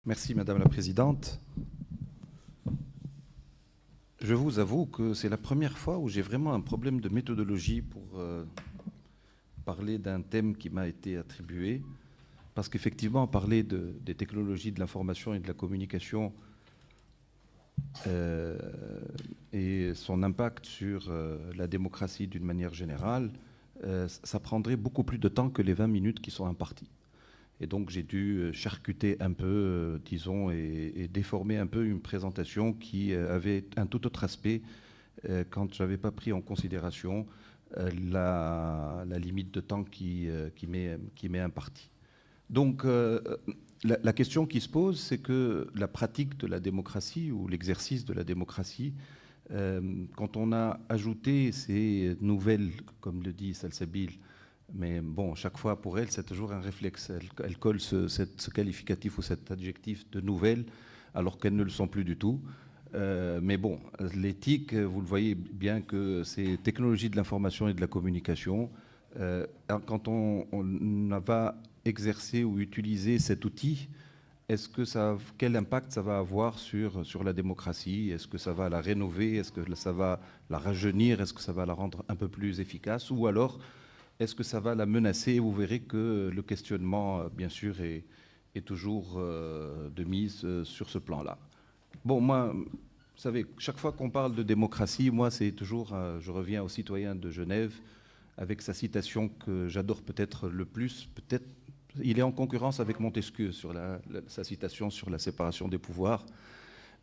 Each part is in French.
Merci Madame la Présidente. Je vous avoue que c'est la première fois où j'ai vraiment un problème de méthodologie pour parler d'un thème qui m'a été attribué, parce qu'effectivement, parler des technologies de l'information et de la communication et son impact sur la démocratie d'une manière générale, ça prendrait beaucoup plus de temps que les 20 minutes qui sont imparties. Et donc j'ai dû charcuter un peu, disons, et déformer un peu une présentation qui avait un tout autre aspect quand je n'avais pas pris en considération la limite de temps qui m'est impartie. Donc la question qui se pose, c'est que la pratique de la démocratie ou l'exercice de la démocratie, quand on a ajouté ces nouvelles, comme le dit Salsabil, mais bon, chaque fois pour elle, c'est toujours un réflexe. Elle colle ce qualificatif ou cet adjectif de nouvelles, alors qu'elles ne le sont plus du tout. Mais bon, l'éthique, vous le voyez bien que c'est technologie de l'information et de la communication. Quand on va exercer ou utiliser cet outil, quel impact ça va avoir sur la démocratie? Est-ce que ça va la rénover? Est-ce que ça va la rajeunir? Est-ce que ça va la rendre un peu plus efficace? Ou alors, est-ce que ça va la menacer? Vous verrez que le questionnement, bien sûr, est toujours de mise sur ce plan-là. Bon, moi, vous savez, chaque fois qu'on parle de démocratie, moi, c'est toujours, je reviens au citoyen de Genève avec sa citation que j'adore peut-être le plus. Peut-être, il est en concurrence avec Montesquieu sur sa citation sur la séparation des pouvoirs.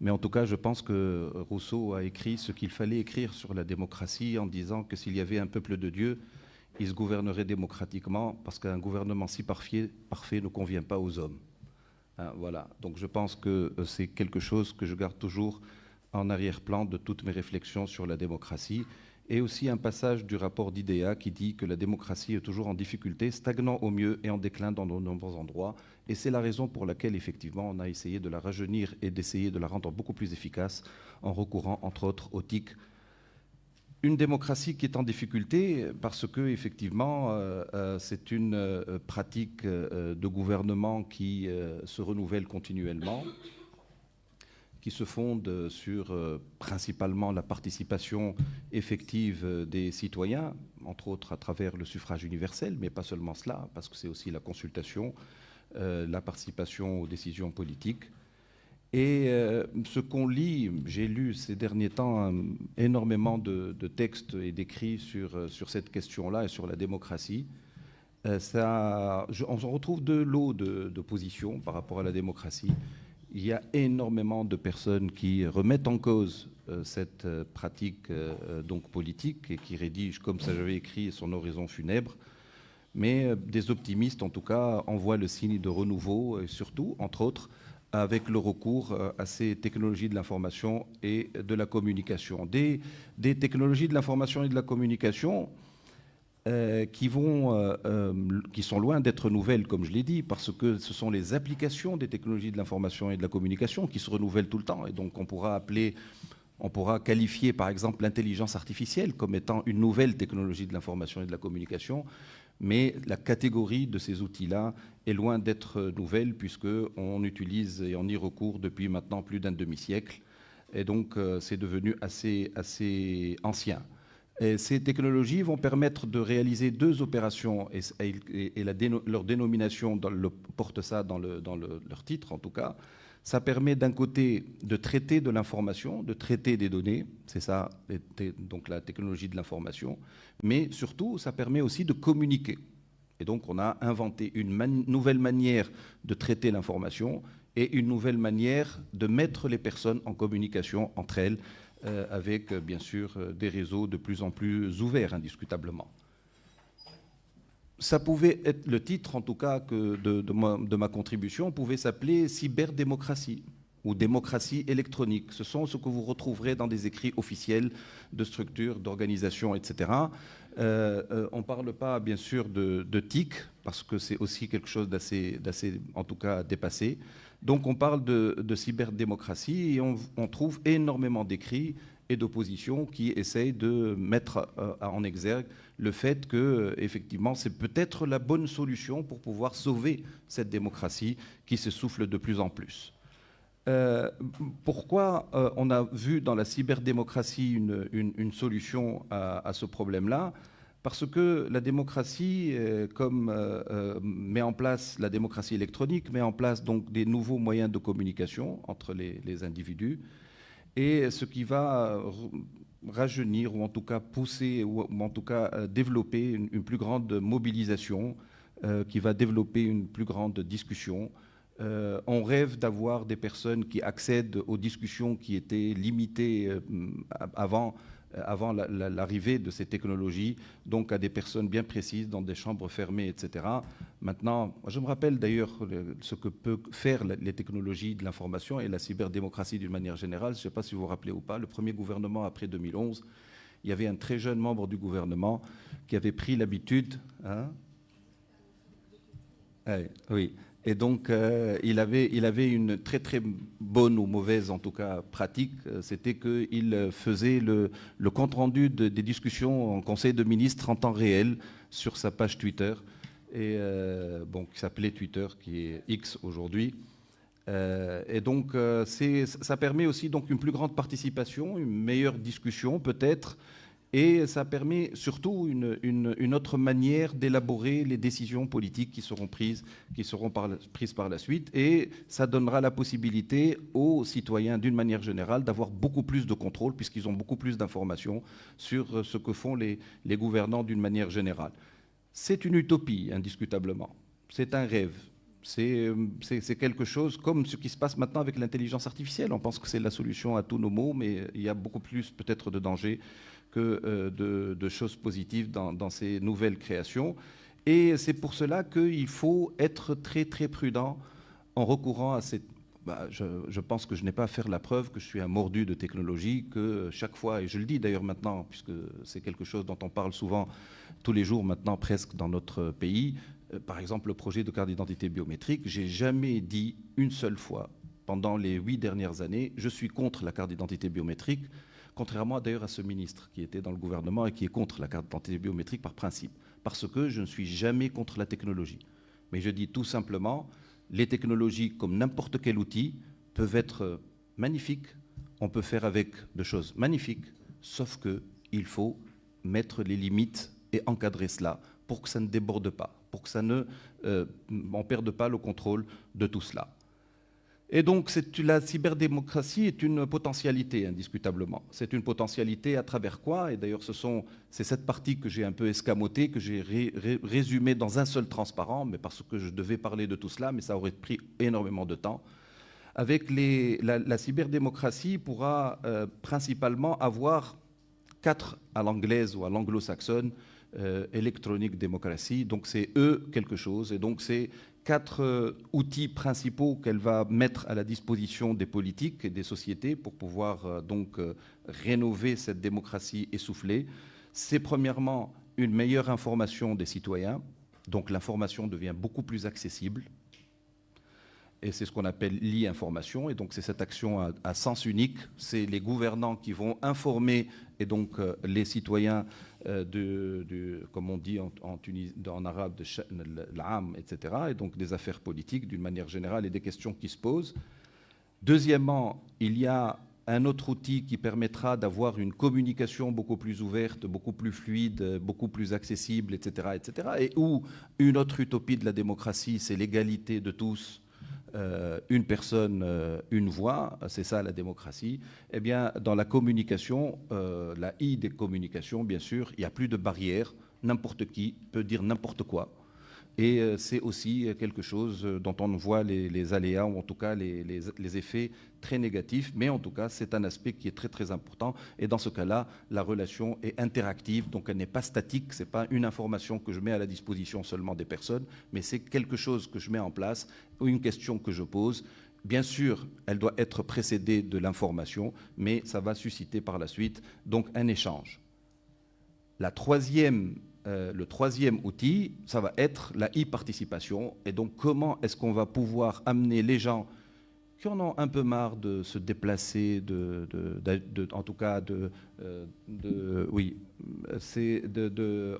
Mais en tout cas, je pense que Rousseau a écrit ce qu'il fallait écrire sur la démocratie en disant que s'il y avait un peuple de Dieu, il se gouvernerait démocratiquement parce qu'un gouvernement si parfait ne convient pas aux hommes. Hein, voilà. Donc je pense que c'est quelque chose que je garde toujours en arrière-plan de toutes mes réflexions sur la démocratie. Et aussi un passage du rapport d'IDEA qui dit que la démocratie est toujours en difficulté, stagnant au mieux et en déclin dans de nombreux endroits. Et c'est la raison pour laquelle, effectivement, on a essayé de la rajeunir et d'essayer de la rendre beaucoup plus efficace en recourant, entre autres, aux TIC. Une démocratie qui est en difficulté parce que, effectivement, c'est une pratique de gouvernement qui se renouvelle continuellement, qui se fonde sur principalement la participation effective des citoyens, entre autres à travers le suffrage universel, mais pas seulement cela, parce que c'est aussi la consultation, la participation aux décisions politiques. Et ce qu'on lit, j'ai lu ces derniers temps énormément de textes et d'écrits sur cette question-là et sur la démocratie. On retrouve de l'eau d'opposition par rapport à la démocratie. Il y a énormément de personnes qui remettent en cause cette pratique donc politique et qui rédigent, comme ça j'avais écrit, son oraison funèbre. Mais des optimistes, en tout cas, envoient le signe de renouveau, et surtout, entre autres, avec le recours à ces technologies de l'information et de la communication. Des technologies de l'information et de la communication qui sont loin d'être nouvelles, comme je l'ai dit, parce que ce sont les applications des technologies de l'information et de la communication qui se renouvellent tout le temps. Et donc on pourra qualifier par exemple l'intelligence artificielle comme étant une nouvelle technologie de l'information et de la communication, mais la catégorie de ces outils-là est loin d'être nouvelle puisqu'on utilise et on y recourt depuis maintenant plus d'un demi-siècle. Et donc c'est devenu assez ancien. Et ces technologies vont permettre de réaliser deux opérations et leur dénomination porte ça dans leur titre en tout cas. Ça permet d'un côté de traiter de l'information, de traiter des données, c'est ça donc la technologie de l'information, mais surtout ça permet aussi de communiquer. Et donc on a inventé une nouvelle manière de traiter l'information et une nouvelle manière de mettre les personnes en communication entre elles, avec bien sûr des réseaux de plus en plus ouverts indiscutablement. Ça pouvait être le titre, en tout cas, de ma contribution, pouvait s'appeler cyberdémocratie ou démocratie électronique. Ce sont ce que vous retrouverez dans des écrits officiels de structures, d'organisations, etc. On ne parle pas, bien sûr, de TIC, parce que c'est aussi quelque chose d'assez, en tout cas, dépassé. Donc on parle de cyberdémocratie et on trouve énormément d'écrits et d'opposition qui essayent de mettre en exergue le fait que, effectivement, c'est peut-être la bonne solution pour pouvoir sauver cette démocratie qui s'essouffle de plus en plus. Pourquoi on a vu dans la cyberdémocratie une solution à ce problème-là? Parce que la démocratie, met en place la démocratie électronique, met en place donc des nouveaux moyens de communication entre les individus, et ce qui va rajeunir ou en tout cas pousser ou en tout cas développer une plus grande mobilisation, qui va développer une plus grande discussion. On rêve d'avoir des personnes qui accèdent aux discussions qui étaient limitées avant l'arrivée de ces technologies, donc à des personnes bien précises dans des chambres fermées, etc. Maintenant, je me rappelle d'ailleurs ce que peuvent faire les technologies de l'information et la cyberdémocratie d'une manière générale. Je ne sais pas si vous vous rappelez ou pas, le premier gouvernement après 2011, il y avait un très jeune membre du gouvernement qui avait pris l'habitude... Hein, oui. Et donc, il avait une très très bonne ou mauvaise, en tout cas pratique, c'était qu'il faisait le compte-rendu des discussions en Conseil de ministres en temps réel sur sa page Twitter, et, qui s'appelait Twitter, qui est X aujourd'hui. Et donc, ça permet aussi donc, une plus grande participation, une meilleure discussion peut-être, et ça permet surtout une autre manière d'élaborer les décisions politiques qui seront prises par la suite. Et ça donnera la possibilité aux citoyens, d'une manière générale, d'avoir beaucoup plus de contrôle, puisqu'ils ont beaucoup plus d'informations sur ce que font les gouvernants d'une manière générale. C'est une utopie, indiscutablement. C'est un rêve. C'est quelque chose comme ce qui se passe maintenant avec l'intelligence artificielle. On pense que c'est la solution à tous nos maux, mais il y a beaucoup plus peut-être de dangers que de choses positives dans ces nouvelles créations. Et c'est pour cela qu'il faut être très très prudent en recourant à cette... je pense que je n'ai pas à faire la preuve que je suis un mordu de technologie, que chaque fois, et je le dis d'ailleurs maintenant, puisque c'est quelque chose dont on parle souvent tous les jours maintenant presque dans notre pays, par exemple le projet de carte d'identité biométrique, j'ai jamais dit une seule fois pendant les 8 dernières années, je suis contre la carte d'identité biométrique, contrairement d'ailleurs à ce ministre qui était dans le gouvernement et qui est contre la carte d'identité biométrique par principe, parce que je ne suis jamais contre la technologie. Mais je dis tout simplement, les technologies, comme n'importe quel outil, peuvent être magnifiques, on peut faire avec de choses magnifiques, sauf qu'il faut mettre les limites et encadrer cela pour que ça ne déborde pas, pour que ça ne on perde pas le contrôle de tout cela. Et donc, la cyberdémocratie est une potentialité, indiscutablement. C'est une potentialité à travers quoi? Et d'ailleurs, c'est cette partie que j'ai un peu escamotée, que j'ai résumée dans un seul transparent, mais parce que je devais parler de tout cela, mais ça aurait pris énormément de temps. Avec la cyberdémocratie pourra principalement avoir 4 à l'anglaise ou à l'anglo-saxonne, Electronic Democracy, donc c'est quelque chose, et donc c'est 4 outils principaux qu'elle va mettre à la disposition des politiques et des sociétés pour pouvoir rénover cette démocratie essoufflée. C'est premièrement une meilleure information des citoyens, donc l'information devient beaucoup plus accessible, et c'est ce qu'on appelle l'e-information, et donc c'est cette action à sens unique, c'est les gouvernants qui vont informer, et donc les citoyens comme on dit en arabe, de l'âme, etc., et donc des affaires politiques d'une manière générale et des questions qui se posent. Deuxièmement, il y a un autre outil qui permettra d'avoir une communication beaucoup plus ouverte, beaucoup plus fluide, beaucoup plus accessible, etc., etc., et où une autre utopie de la démocratie, c'est l'égalité de tous, une personne, une voix, c'est ça la démocratie. Eh bien, dans la communication, la I des communications, bien sûr, il n'y a plus de barrières, n'importe qui peut dire n'importe quoi. Et c'est aussi quelque chose dont on voit les aléas, ou en tout cas les effets très négatifs, mais en tout cas c'est un aspect qui est très très important, et dans ce cas-là, la relation est interactive, donc elle n'est pas statique, ce n'est pas une information que je mets à la disposition seulement des personnes, mais c'est quelque chose que je mets en place, ou une question que je pose. Bien sûr, elle doit être précédée de l'information, mais ça va susciter par la suite donc un échange. Le troisième outil, ça va être la e-participation. Et donc, comment est-ce qu'on va pouvoir amener les gens qui en ont un peu marre de se déplacer, en tout cas oui, c'est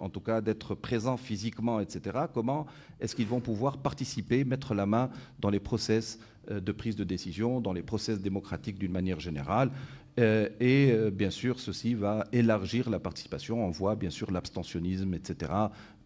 en tout cas d'être présent physiquement, etc. Comment est-ce qu'ils vont pouvoir participer, mettre la main dans les process de prise de décision, dans les process démocratiques d'une manière générale? Bien sûr, ceci va élargir la participation. On voit bien sûr l'abstentionnisme, etc.,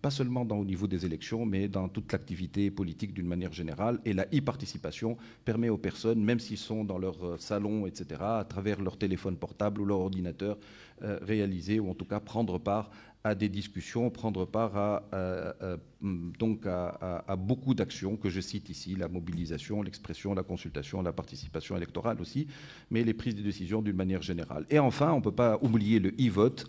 pas seulement au niveau des élections, mais dans toute l'activité politique d'une manière générale. Et la e-participation permet aux personnes, même s'ils sont dans leur salon, etc., à travers leur téléphone portable ou leur ordinateur, réaliser ou en tout cas prendre part à des discussions, prendre part à beaucoup d'actions que je cite ici, la mobilisation, l'expression, la consultation, la participation électorale aussi, mais les prises de décision d'une manière générale. Et enfin, on ne peut pas oublier le e-vote,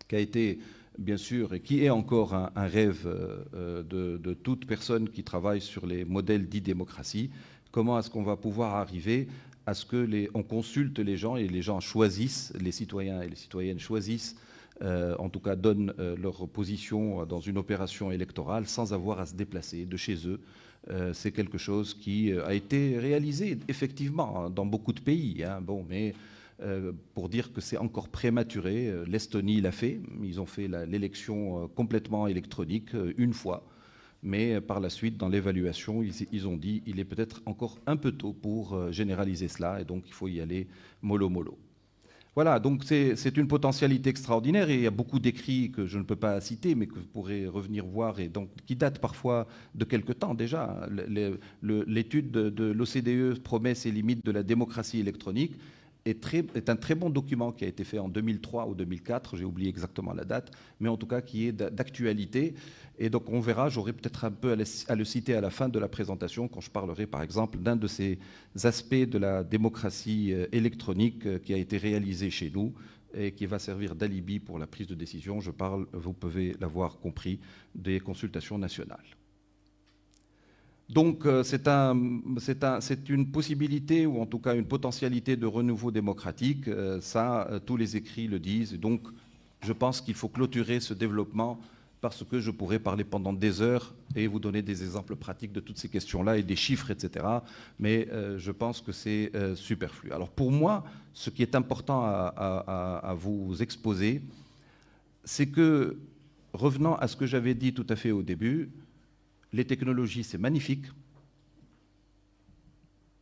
qui a été, bien sûr, et qui est encore un rêve de toute personne qui travaille sur les modèles d'e-démocratie. Comment est-ce qu'on va pouvoir arriver à ce qu'on consulte les gens et les gens choisissent, les citoyens et les citoyennes choisissent, en tout cas donnent leur position dans une opération électorale sans avoir à se déplacer de chez eux. C'est quelque chose qui a été réalisé effectivement dans beaucoup de pays. Bon, mais pour dire que c'est encore prématuré, l'Estonie l'a fait. Ils ont fait l'élection complètement électronique une fois. Mais par la suite, dans l'évaluation, ils ont dit qu'il est peut-être encore un peu tôt pour généraliser cela, et donc il faut y aller mollo mollo. Voilà, donc c'est une potentialité extraordinaire, et il y a beaucoup d'écrits que je ne peux pas citer, mais que vous pourrez revenir voir, et donc qui datent parfois de quelque temps déjà. L'étude de l'OCDE, Promesses et limites de la démocratie électronique, est un très bon document qui a été fait en 2003 ou 2004, j'ai oublié exactement la date, mais en tout cas qui est d'actualité. Et donc on verra, j'aurai peut-être un peu à le citer à la fin de la présentation, quand je parlerai par exemple d'un de ces aspects de la démocratie électronique qui a été réalisé chez nous et qui va servir d'alibi pour la prise de décision. Je parle, vous pouvez l'avoir compris, des consultations nationales. Donc c'est une possibilité, ou en tout cas une potentialité de renouveau démocratique. Tous les écrits le disent. Donc je pense qu'il faut clôturer ce développement, parce que je pourrais parler pendant des heures et vous donner des exemples pratiques de toutes ces questions-là et des chiffres, etc. Mais je pense que c'est superflu. Alors pour moi, ce qui est important à vous exposer, c'est que, revenant à ce que j'avais dit tout à fait au début, les technologies, c'est magnifique,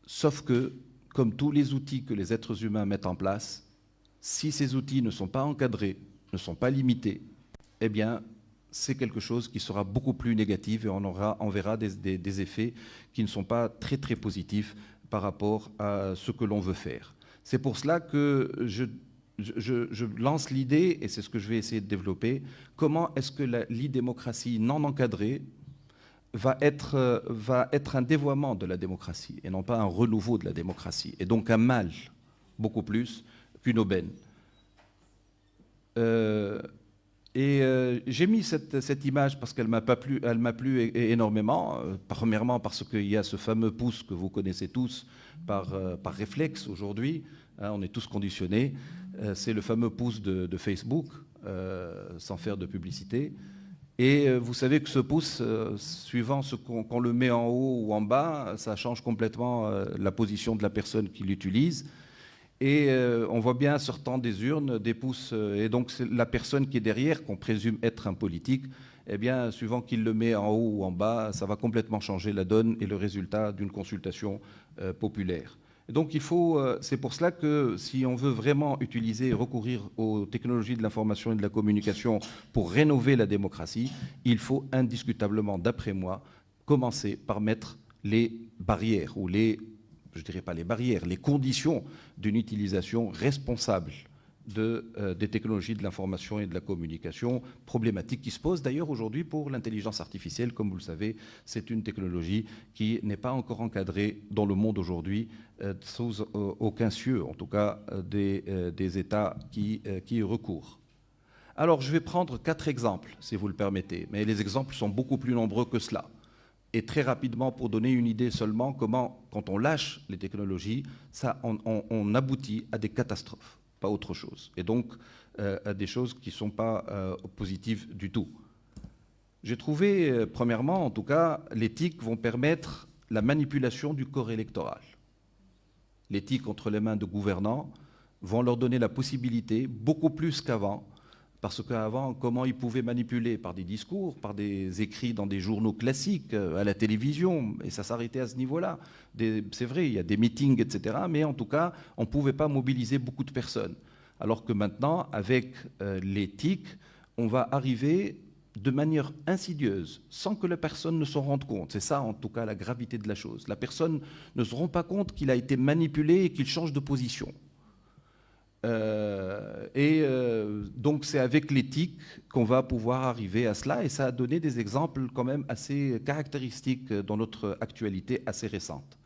sauf que, comme tous les outils que les êtres humains mettent en place, si ces outils ne sont pas encadrés, ne sont pas limités, eh bien, c'est quelque chose qui sera beaucoup plus négatif, et on verra des effets qui ne sont pas très très positifs par rapport à ce que l'on veut faire. C'est pour cela que je lance l'idée, et c'est ce que je vais essayer de développer, comment est-ce que l'e-démocratie non encadrée va être un dévoiement de la démocratie, et non pas un renouveau de la démocratie, et donc un mal, beaucoup plus qu'une aubaine. J'ai mis cette image parce qu'elle m'a plu énormément. Premièrement parce qu'il y a ce fameux pouce que vous connaissez tous par réflexe aujourd'hui. On est tous conditionnés. C'est le fameux pouce de Facebook, sans faire de publicité. Et vous savez que ce pouce, suivant qu'on le met en haut ou en bas, ça change complètement la position de la personne qui l'utilise. Et on voit bien, sortant des urnes, des pouces, et donc c'est la personne qui est derrière, qu'on présume être un politique, eh bien, suivant qu'il le met en haut ou en bas, ça va complètement changer la donne et le résultat d'une consultation populaire. Et donc c'est pour cela que si on veut vraiment utiliser et recourir aux technologies de l'information et de la communication pour rénover la démocratie, il faut indiscutablement, d'après moi, commencer par mettre les barrières, ou je ne dirais pas les barrières, les conditions d'une utilisation responsable des technologies de l'information et de la communication, problématique qui se pose d'ailleurs aujourd'hui pour l'intelligence artificielle. Comme vous le savez, c'est une technologie qui n'est pas encore encadrée dans le monde aujourd'hui, sous aucun cieux, en tout cas des États qui y recourent. Alors je vais prendre 4 exemples, si vous le permettez, mais les exemples sont beaucoup plus nombreux que cela. Et très rapidement, pour donner une idée seulement, comment, quand on lâche les technologies, on aboutit à des catastrophes, pas autre chose. Et donc, à des choses qui ne sont pas positives du tout. J'ai trouvé, premièrement, en tout cas, l'éthique vont permettre la manipulation du corps électoral. l'éthique entre les mains de gouvernants, vont leur donner la possibilité, beaucoup plus qu'avant, parce qu'avant, comment ils pouvaient manipuler? Par des discours, par des écrits dans des journaux classiques, à la télévision, et ça s'arrêtait à ce niveau-là. C'est vrai, il y a des meetings, etc., mais en tout cas, on ne pouvait pas mobiliser beaucoup de personnes. Alors que maintenant, avec l'éthique, on va arriver de manière insidieuse, sans que la personne ne s'en rende compte. C'est ça, en tout cas, la gravité de la chose. La personne ne se rend pas compte qu'il a été manipulé et qu'il change de position. Donc c'est avec l'éthique qu'on va pouvoir arriver à cela, et ça a donné des exemples quand même assez caractéristiques dans notre actualité assez récente.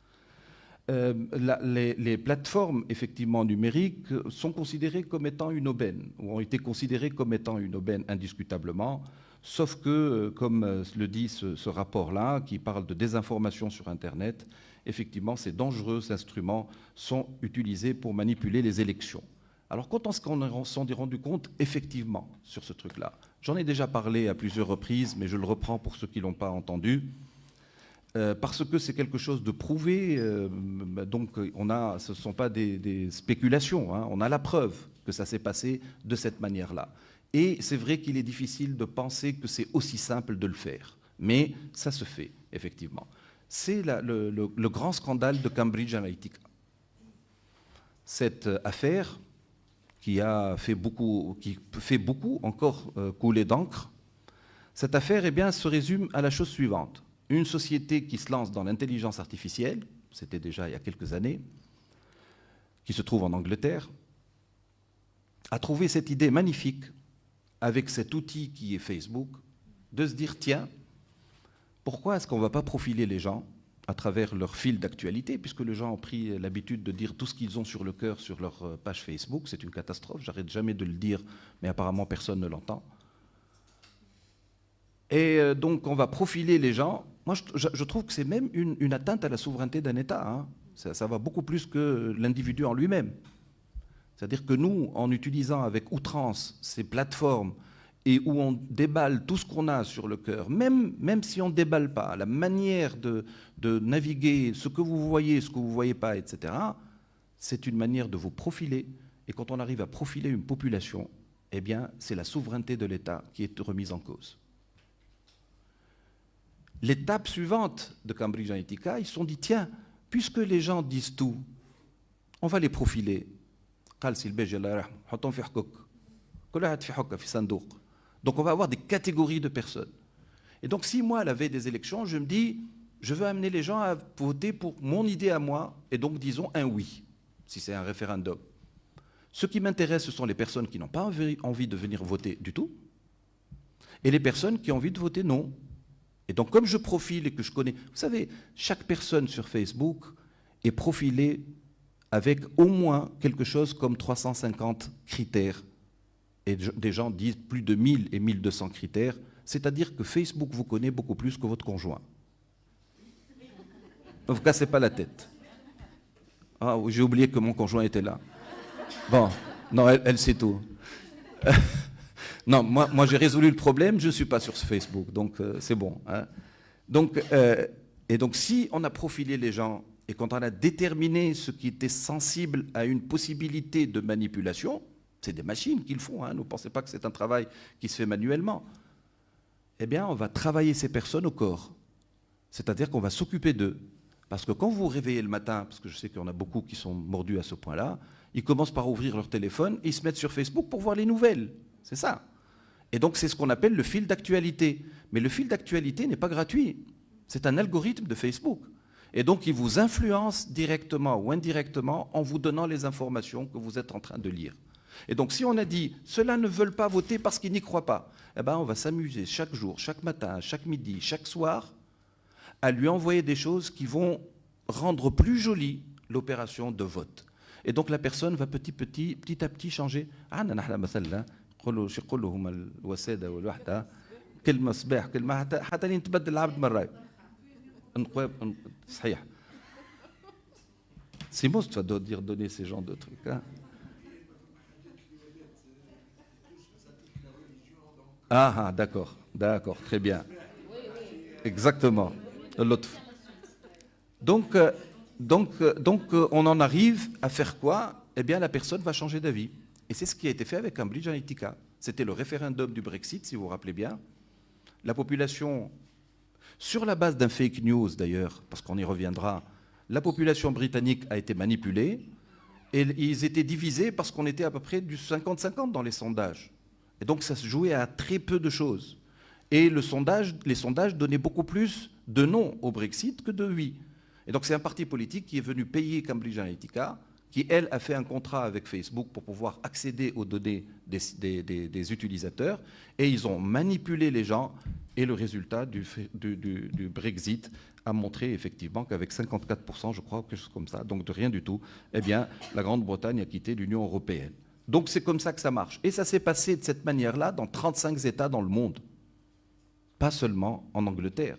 Les plateformes effectivement numériques sont considérées comme étant une aubaine, ou ont été considérées comme étant une aubaine indiscutablement, sauf que, comme le dit ce rapport-là, qui parle de désinformation sur Internet, effectivement ces dangereux instruments sont utilisés pour manipuler les élections. Alors quand on s'en est rendu compte effectivement sur ce truc-là, j'en ai déjà parlé à plusieurs reprises, mais je le reprends pour ceux qui ne l'ont pas entendu, parce que c'est quelque chose de prouvé, donc ce ne sont pas des spéculations, hein, on a la preuve que ça s'est passé de cette manière-là. Et c'est vrai qu'il est difficile de penser que c'est aussi simple de le faire, mais ça se fait effectivement. C'est le grand scandale de Cambridge Analytica. Cette affaire qui fait beaucoup encore couler d'encre. Cette affaire, eh bien, se résume à la chose suivante. Une société qui se lance dans l'intelligence artificielle, c'était déjà il y a quelques années, qui se trouve en Angleterre, a trouvé cette idée magnifique, avec cet outil qui est Facebook, de se dire, tiens, pourquoi est-ce qu'on ne va pas profiler les gens à travers leur fil d'actualité, puisque les gens ont pris l'habitude de dire tout ce qu'ils ont sur le cœur sur leur page Facebook. C'est une catastrophe, j'arrête jamais de le dire, mais apparemment personne ne l'entend. Et donc on va profiler les gens. Moi je trouve que c'est même une atteinte à la souveraineté d'un État, hein. Ça va beaucoup plus que l'individu en lui-même. C'est-à-dire que nous, en utilisant avec outrance ces plateformes, et où on déballe tout ce qu'on a sur le cœur, même si on ne déballe pas, la manière de naviguer, ce que vous voyez, ce que vous ne voyez pas, etc., c'est une manière de vous profiler. Et quand on arrive à profiler une population, eh bien, c'est la souveraineté de l'État qui est remise en cause. L'étape suivante de Cambridge Analytica, ils se sont dit, tiens, puisque les gens disent tout, on va les profiler. Donc on va avoir des catégories de personnes. Et donc si moi, à la veille des élections, je me dis, je veux amener les gens à voter pour mon idée à moi, et donc disons un oui, si c'est un référendum. Ce qui m'intéresse, ce sont les personnes qui n'ont pas envie de venir voter du tout, et les personnes qui ont envie de voter non. Et donc comme je profile et que je connais, vous savez, chaque personne sur Facebook est profilée avec au moins quelque chose comme 350 critères. Et des gens disent plus de 1000 et 1200 critères, c'est-à-dire que Facebook vous connaît beaucoup plus que votre conjoint. Ne vous cassez pas la tête. Ah, j'ai oublié que mon conjoint était là. Bon, non, elle sait tout. Non, moi j'ai résolu le problème, je ne suis pas sur ce Facebook, donc c'est bon. Hein. Donc si on a profilé les gens et quand on a déterminé ce qui était sensible à une possibilité de manipulation, c'est des machines qui le font, hein, ne pensez pas que c'est un travail qui se fait manuellement. Eh bien, on va travailler ces personnes au corps. C'est-à-dire qu'on va s'occuper d'eux. Parce que quand vous vous réveillez le matin, parce que je sais qu'il y en a beaucoup qui sont mordus à ce point-là, ils commencent par ouvrir leur téléphone et ils se mettent sur Facebook pour voir les nouvelles. C'est ça. Et donc, c'est ce qu'on appelle le fil d'actualité. Mais le fil d'actualité n'est pas gratuit. C'est un algorithme de Facebook. Et donc, il vous influence directement ou indirectement en vous donnant les informations que vous êtes en train de lire. Et donc, si on a dit « ceux-là ne veulent pas voter parce qu'ils n'y croient pas », eh ben, on va s'amuser chaque jour, chaque matin, chaque midi, chaque soir, à lui envoyer des choses qui vont rendre plus jolie l'opération de vote. Et donc, la personne va petit à petit changer. C'est bon, tu vas dire donner ces genres de trucs. Hein. Ah, d'accord, très bien. Exactement. Donc, on en arrive à faire quoi? Eh bien, la personne va changer d'avis. Et c'est ce qui a été fait avec Cambridge Analytica. C'était le référendum du Brexit, si vous vous rappelez bien. La population, sur la base d'un fake news d'ailleurs, parce qu'on y reviendra, la population britannique a été manipulée et ils étaient divisés parce qu'on était à peu près du 50-50 dans les sondages. Et donc ça se jouait à très peu de choses. Et les sondages donnaient beaucoup plus de non au Brexit que de oui. Et donc c'est un parti politique qui est venu payer Cambridge Analytica, qui, elle, a fait un contrat avec Facebook pour pouvoir accéder aux données des utilisateurs, et ils ont manipulé les gens, et le résultat du Brexit a montré effectivement qu'avec 54%, je crois, quelque chose comme ça, donc de rien du tout, eh bien, la Grande-Bretagne a quitté l'Union européenne. Donc c'est comme ça que ça marche. Et ça s'est passé de cette manière-là dans 35 États dans le monde. Pas seulement en Angleterre,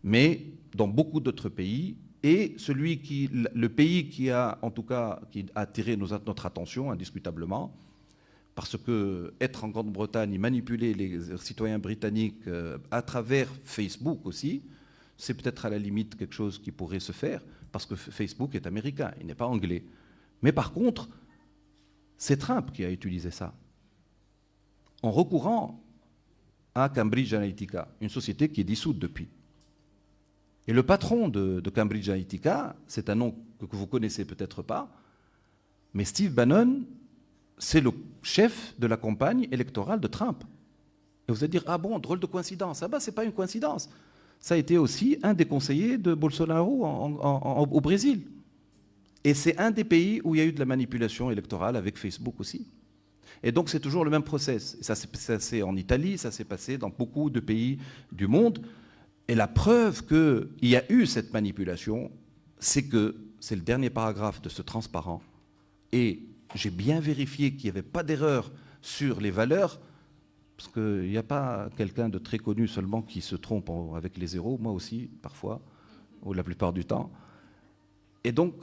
mais dans beaucoup d'autres pays. Et le pays qui a, en tout cas, qui a attiré notre attention, indiscutablement, parce que être en Grande-Bretagne et manipuler les citoyens britanniques à travers Facebook aussi, c'est peut-être à la limite quelque chose qui pourrait se faire, parce que Facebook est américain, il n'est pas anglais. Mais par contre, c'est Trump qui a utilisé ça, en recourant à Cambridge Analytica, une société qui est dissoute depuis. Et le patron de Cambridge Analytica, c'est un nom que vous connaissez peut-être pas, mais Steve Bannon, c'est le chef de la campagne électorale de Trump. Et vous allez dire, ah bon, drôle de coïncidence. Ah ben, c'est pas une coïncidence. Ça a été aussi un des conseillers de Bolsonaro au Brésil. Et c'est un des pays où il y a eu de la manipulation électorale avec Facebook aussi. Et donc c'est toujours le même process. Ça s'est passé en Italie, ça s'est passé dans beaucoup de pays du monde. Et la preuve qu'il y a eu cette manipulation, c'est que c'est le dernier paragraphe de ce transparent. Et j'ai bien vérifié qu'il n'y avait pas d'erreur sur les valeurs, parce qu'il n'y a pas quelqu'un de très connu seulement qui se trompe avec les zéros, moi aussi, parfois, ou la plupart du temps. Et donc,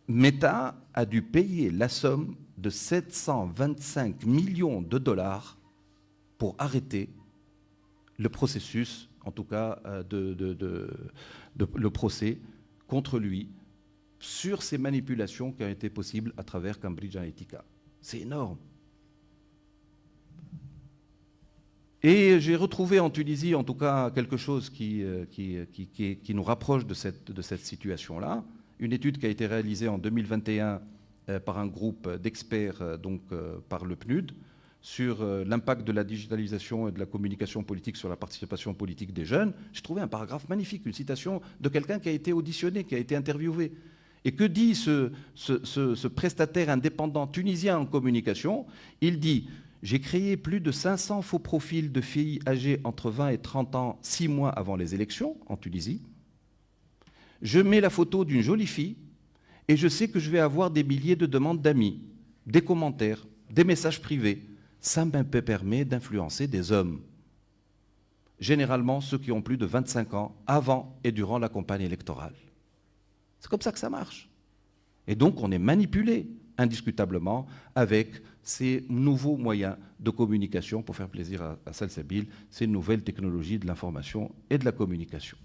Meta a dû payer la somme de 725 millions de dollars pour arrêter le processus, en tout cas le procès contre lui, sur ces manipulations qui ont été possibles à travers Cambridge Analytica. C'est énorme. Et j'ai retrouvé en Tunisie, en tout cas, quelque chose qui nous rapproche de cette situation-là. Une étude qui a été réalisée en 2021 par un groupe d'experts, par le PNUD, sur l'impact de la digitalisation et de la communication politique sur la participation politique des jeunes. J'ai trouvé un paragraphe magnifique, une citation de quelqu'un qui a été auditionné, qui a été interviewé. Et que dit ce prestataire indépendant tunisien en communication? Il dit: j'ai créé plus de 500 faux profils de filles âgées entre 20 et 30 ans 6 mois avant les élections en Tunisie. Je mets la photo d'une jolie fille et je sais que je vais avoir des milliers de demandes d'amis, des commentaires, des messages privés. Ça me permet d'influencer des hommes, généralement ceux qui ont plus de 25 ans, avant et durant la campagne électorale. C'est comme ça que ça marche. Et donc on est manipulé, indiscutablement, avec ces nouveaux moyens de communication, pour faire plaisir à Salsabil, ces nouvelles technologies de l'information et de la communication.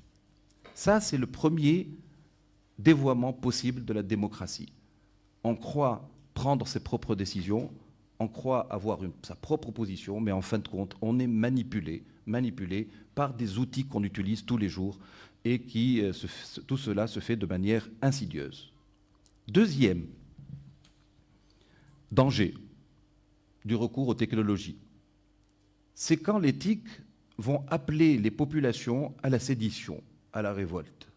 Ça, c'est le premier dévoiement possible de la démocratie. On croit prendre ses propres décisions, on croit avoir sa propre position, mais en fin de compte, on est manipulé par des outils qu'on utilise tous les jours et tout cela se fait de manière insidieuse. Deuxième danger du recours aux technologies, c'est quand les TIC vont appeler les populations à la sédition, à la révolte.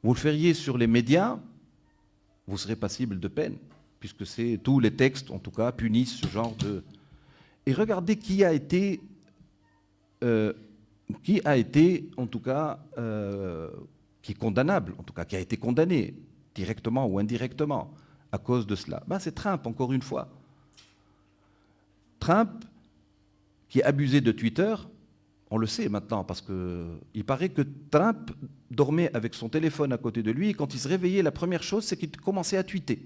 Vous le feriez sur les médias, vous serez passible de peine, puisque tous les textes, en tout cas, punissent ce genre de... Et regardez qui a été, en tout cas, qui est condamnable, en tout cas, qui a été condamné, directement ou indirectement, à cause de cela. Ben, c'est Trump, encore une fois. Trump, qui abusait de Twitter, on le sait maintenant, parce qu'il paraît que Trump dormait avec son téléphone à côté de lui, et quand il se réveillait, la première chose, c'est qu'il commençait à tweeter.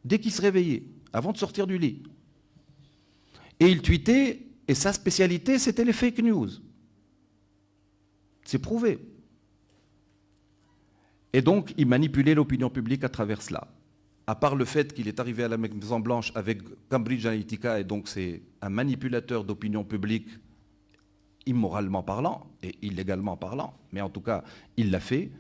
Dès qu'il se réveillait, avant de sortir du lit. Et il tweetait, et sa spécialité, c'était les fake news. C'est prouvé. Et donc, il manipulait l'opinion publique à travers cela. À part le fait qu'il est arrivé à la Maison-Blanche avec Cambridge Analytica, et donc c'est un manipulateur d'opinion publique immoralement parlant et illégalement parlant, mais en tout cas, il l'a fait.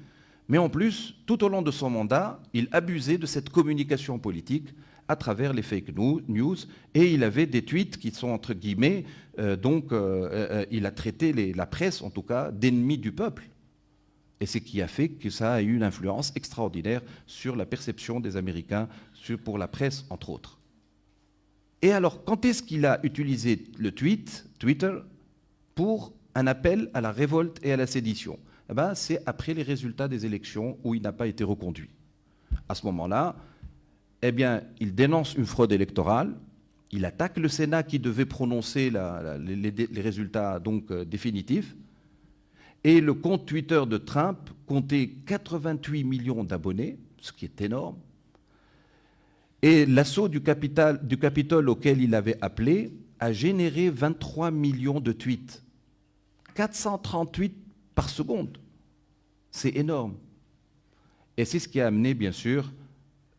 Mais en plus, tout au long de son mandat, il abusait de cette communication politique à travers les fake news, et il avait des tweets qui sont entre guillemets, il a traité la presse, en tout cas, d'ennemis du peuple. Et c'est ce qui a fait que ça a eu une influence extraordinaire sur la perception des Américains, pour la presse, entre autres. Et alors, quand est-ce qu'il a utilisé le Twitter, pour un appel à la révolte et à la sédition? Eh ben, c'est après les résultats des élections où il n'a pas été reconduit. À ce moment-là, eh bien, il dénonce une fraude électorale, il attaque le Sénat qui devait prononcer les résultats définitifs, et le compte Twitter de Trump comptait 88 millions d'abonnés, ce qui est énorme, et l'assaut du Capitole auquel il avait appelé a généré 23 millions de tweets. 438 par seconde. C'est énorme. Et c'est ce qui a amené, bien sûr,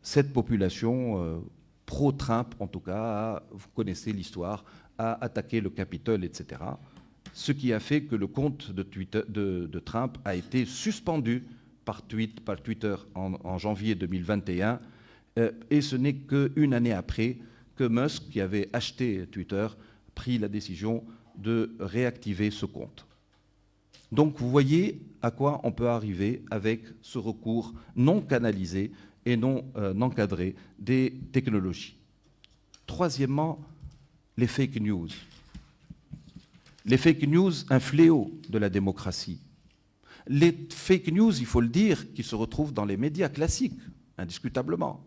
cette population pro-Trump, en tout cas, vous connaissez l'histoire, à attaquer le Capitole, etc. Ce qui a fait que le compte de Trump a été suspendu par Twitter en janvier 2021. Et ce n'est qu'une année après que Musk, qui avait acheté Twitter, prit la décision de réactiver ce compte. Donc vous voyez à quoi on peut arriver avec ce recours non canalisé et non encadré des technologies. Troisièmement, les fake news. Les fake news, un fléau de la démocratie. Les fake news, il faut le dire, qui se retrouvent dans les médias classiques, indiscutablement,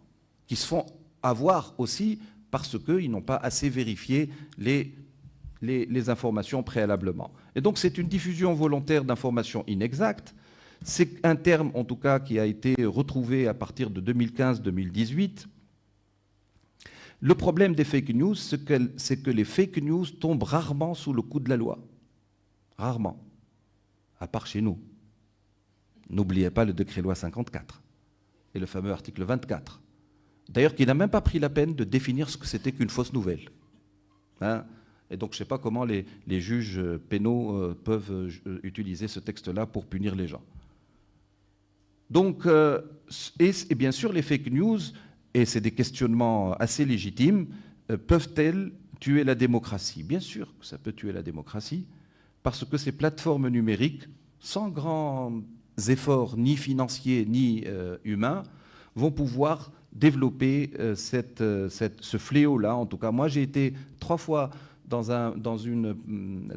qui se font avoir aussi parce qu'ils n'ont pas assez vérifié les informations préalablement. Et donc c'est une diffusion volontaire d'informations inexactes. C'est un terme, en tout cas, qui a été retrouvé à partir de 2015-2018. Le problème des fake news, c'est que les fake news tombent rarement sous le coup de la loi. Rarement. À part chez nous. N'oubliez pas le décret-loi 54 et le fameux article 24. D'ailleurs, qui n'a même pas pris la peine de définir ce que c'était qu'une fausse nouvelle. Hein? Et donc, je ne sais pas comment les juges pénaux peuvent utiliser ce texte-là pour punir les gens. Donc, et bien sûr, les fake news, et c'est des questionnements assez légitimes, peuvent-elles tuer la démocratie? Bien sûr que ça peut tuer la démocratie, parce que ces plateformes numériques, sans grands efforts ni financiers ni humains, vont pouvoir développer ce fléau-là. En tout cas, moi, j'ai été 3 fois dans une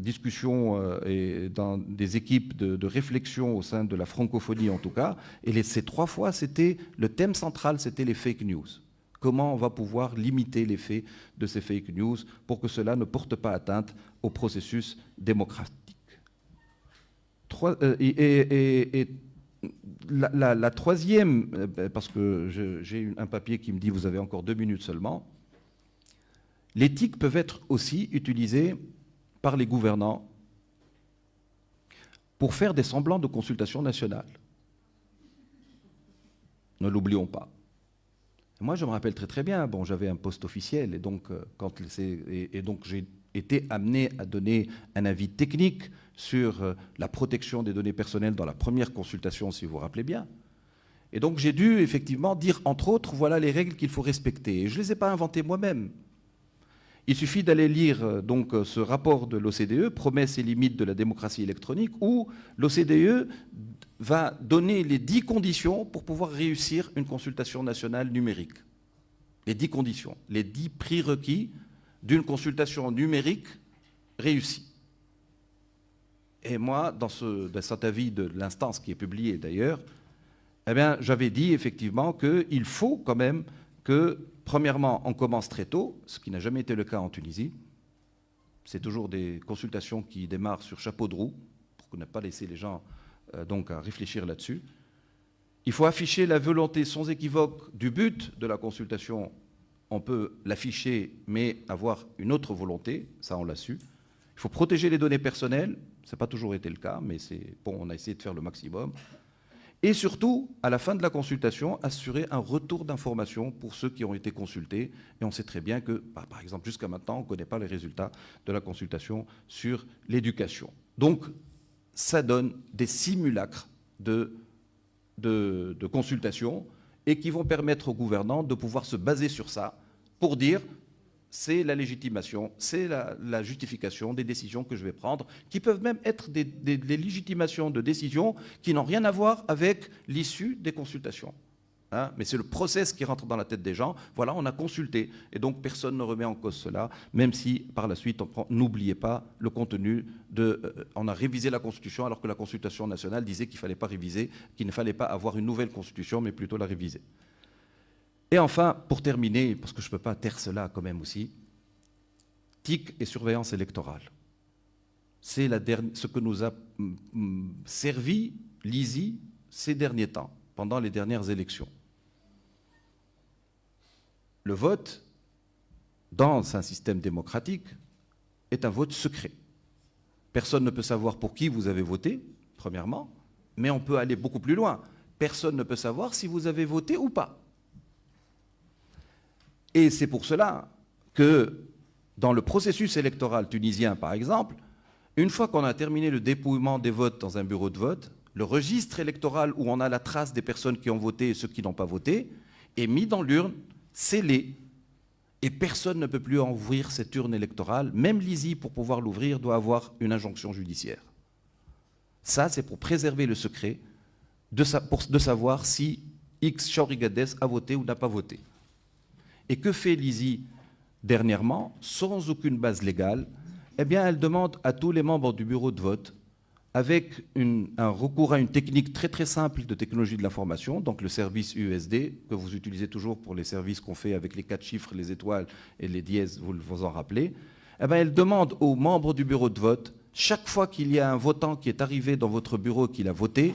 discussion et dans des équipes de réflexion au sein de la francophonie, en tout cas, et ces 3 fois, le thème central, c'était les fake news. Comment on va pouvoir limiter l'effet de ces fake news pour que cela ne porte pas atteinte au processus démocratique. La troisième, parce que j'ai un papier qui me dit vous avez encore 2 minutes seulement, l'éthique peut être aussi utilisée par les gouvernants pour faire des semblants de consultation nationale. Ne l'oublions pas. Moi, je me rappelle très très bien, bon, j'avais un poste officiel et donc, donc j'ai été amené à donner un avis technique sur la protection des données personnelles dans la première consultation, si vous vous rappelez bien. Et donc j'ai dû effectivement dire, entre autres, voilà les règles qu'il faut respecter. Et je ne les ai pas inventées moi-même. Il suffit d'aller lire ce rapport de l'OCDE, Promesses et limites de la démocratie électronique, où l'OCDE va donner les 10 conditions pour pouvoir réussir une consultation nationale numérique. Les 10 conditions, les 10 prérequis d'une consultation numérique réussie. Et moi, dans cet avis de l'instance qui est publié d'ailleurs, eh bien, j'avais dit effectivement qu'il faut quand même que, premièrement, on commence très tôt, ce qui n'a jamais été le cas en Tunisie. C'est toujours des consultations qui démarrent sur chapeau de roue, pour ne pas laisser les gens à réfléchir là-dessus. Il faut afficher la volonté sans équivoque du but de la consultation. On peut l'afficher, mais avoir une autre volonté, ça on l'a su. Il faut protéger les données personnelles, ça n'a pas toujours été le cas, mais bon, on a essayé de faire le maximum. Et surtout, à la fin de la consultation, assurer un retour d'information pour ceux qui ont été consultés. Et on sait très bien que, par exemple, jusqu'à maintenant, on ne connaît pas les résultats de la consultation sur l'éducation. Donc, ça donne des simulacres de consultation et qui vont permettre aux gouvernants de pouvoir se baser sur ça pour dire c'est la légitimation, c'est la justification des décisions que je vais prendre, qui peuvent même être des légitimations de décisions qui n'ont rien à voir avec l'issue des consultations. Hein, mais c'est le process qui rentre dans la tête des gens. Voilà, on a consulté. Et donc, personne ne remet en cause cela, même si, par la suite, n'oubliez pas le contenu on a révisé la Constitution, alors que la Constitution nationale disait qu'il ne fallait pas réviser, qu'il ne fallait pas avoir une nouvelle Constitution, mais plutôt la réviser. Et enfin, pour terminer, parce que je ne peux pas taire cela quand même aussi, TIC et surveillance électorale. C'est ce que nous a servi l'ISI ces derniers temps, pendant les dernières élections. Le vote, dans un système démocratique, est un vote secret. Personne ne peut savoir pour qui vous avez voté, premièrement, mais on peut aller beaucoup plus loin. Personne ne peut savoir si vous avez voté ou pas. Et c'est pour cela que, dans le processus électoral tunisien, par exemple, une fois qu'on a terminé le dépouillement des votes dans un bureau de vote, le registre électoral où on a la trace des personnes qui ont voté et ceux qui n'ont pas voté est mis dans l'urne, scellé, et personne ne peut plus ouvrir cette urne électorale. Même l'ISI, pour pouvoir l'ouvrir, doit avoir une injonction judiciaire. Ça, c'est pour préserver le secret de savoir si X Chaurigades a voté ou n'a pas voté. Et que fait l'ISI dernièrement, sans aucune base légale? Eh bien, elle demande à tous les membres du bureau de vote, avec un recours à une technique très très simple de technologie de l'information, donc le service USD, que vous utilisez toujours pour les services qu'on fait avec les 4 chiffres, les étoiles et les dièses, vous vous en rappelez, eh bien, elle demande aux membres du bureau de vote, chaque fois qu'il y a un votant qui est arrivé dans votre bureau et qu'il a voté,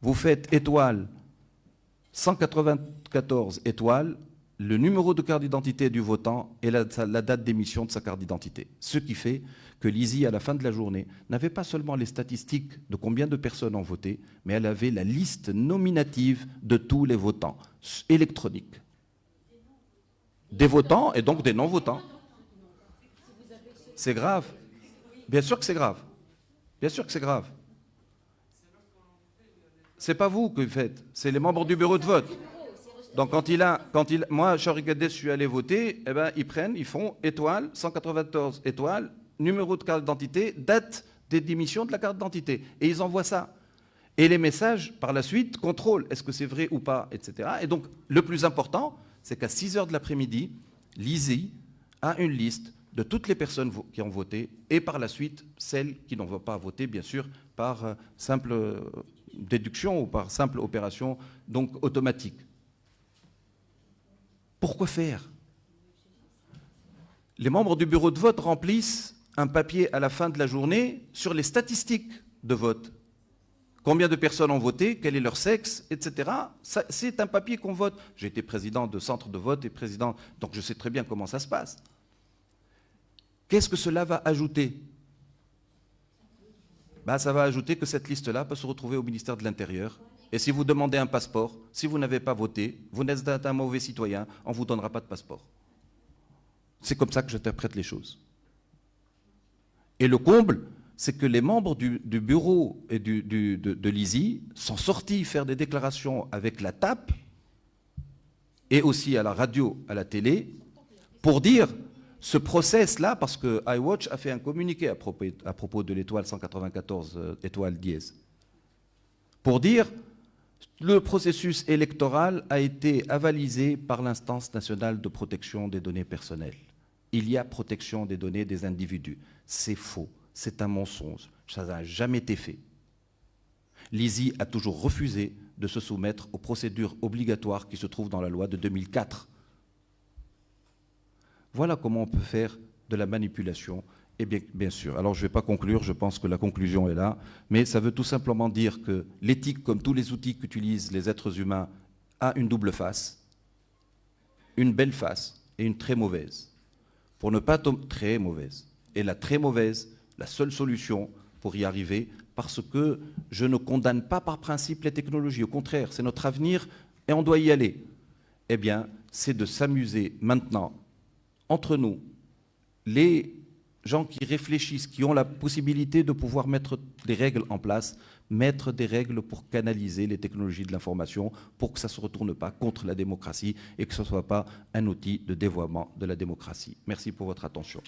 vous faites étoile 194 étoiles, le numéro de carte d'identité du votant et la date d'émission de sa carte d'identité. Ce qui fait que l'ISI, à la fin de la journée, n'avait pas seulement les statistiques de combien de personnes ont voté, mais elle avait la liste nominative de tous les votants, électronique. Des votants et donc des non-votants. C'est grave. Bien sûr que c'est grave. Bien sûr que c'est grave. C'est pas vous que vous faites, c'est les membres du bureau de vote. Donc moi, Chaurigades, je suis allé voter, eh ben, ils font étoile, 194 étoiles, numéro de carte d'identité, date d'émission de la carte d'identité. Et ils envoient ça. Et les messages, par la suite, contrôlent, est-ce que c'est vrai ou pas, etc. Et donc, le plus important, c'est qu'à 6 h de l'après-midi, l'ISI a une liste de toutes les personnes qui ont voté, et par la suite, celles qui n'ont pas voté, bien sûr, par simple déduction ou par simple opération, donc automatique. Pourquoi faire? Les membres du bureau de vote remplissent un papier à la fin de la journée sur les statistiques de vote. Combien de personnes ont voté, quel est leur sexe, etc. C'est un papier qu'on vote. J'ai été président de centre de vote et président, donc je sais très bien comment ça se passe. Qu'est-ce que cela va ajouter? Ben, ça va ajouter que cette liste-là peut se retrouver au ministère de l'Intérieur. Et si vous demandez un passeport, si vous n'avez pas voté, vous n'êtes un mauvais citoyen, on ne vous donnera pas de passeport. C'est comme ça que j'interprète les choses. Et le comble, c'est que les membres du bureau et de l'ISI sont sortis faire des déclarations avec la TAP et aussi à la radio, à la télé, pour dire ce process-là, parce que iWatch a fait un communiqué à propos de l'étoile 194 étoile dièse, pour dire le processus électoral a été avalisé par l'instance nationale de protection des données personnelles. Il y a protection des données des individus. C'est faux, c'est un mensonge, ça n'a jamais été fait. L'ISI a toujours refusé de se soumettre aux procédures obligatoires qui se trouvent dans la loi de 2004. Voilà comment on peut faire de la manipulation. Et bien sûr, alors je ne vais pas conclure, je pense que la conclusion est là, mais ça veut tout simplement dire que l'éthique, comme tous les outils qu'utilisent les êtres humains, a une double face, une belle face et une très mauvaise. Pour ne pas tomber très mauvaise. Et la très mauvaise, la seule solution pour y arriver, parce que je ne condamne pas par principe les technologies. Au contraire, c'est notre avenir et on doit y aller. Eh bien, c'est de s'amuser maintenant, entre nous, les gens qui réfléchissent, qui ont la possibilité de pouvoir mettre des règles en place, mettre des règles pour canaliser les technologies de l'information, pour que ça ne se retourne pas contre la démocratie et que ce ne soit pas un outil de dévoiement de la démocratie. Merci pour votre attention.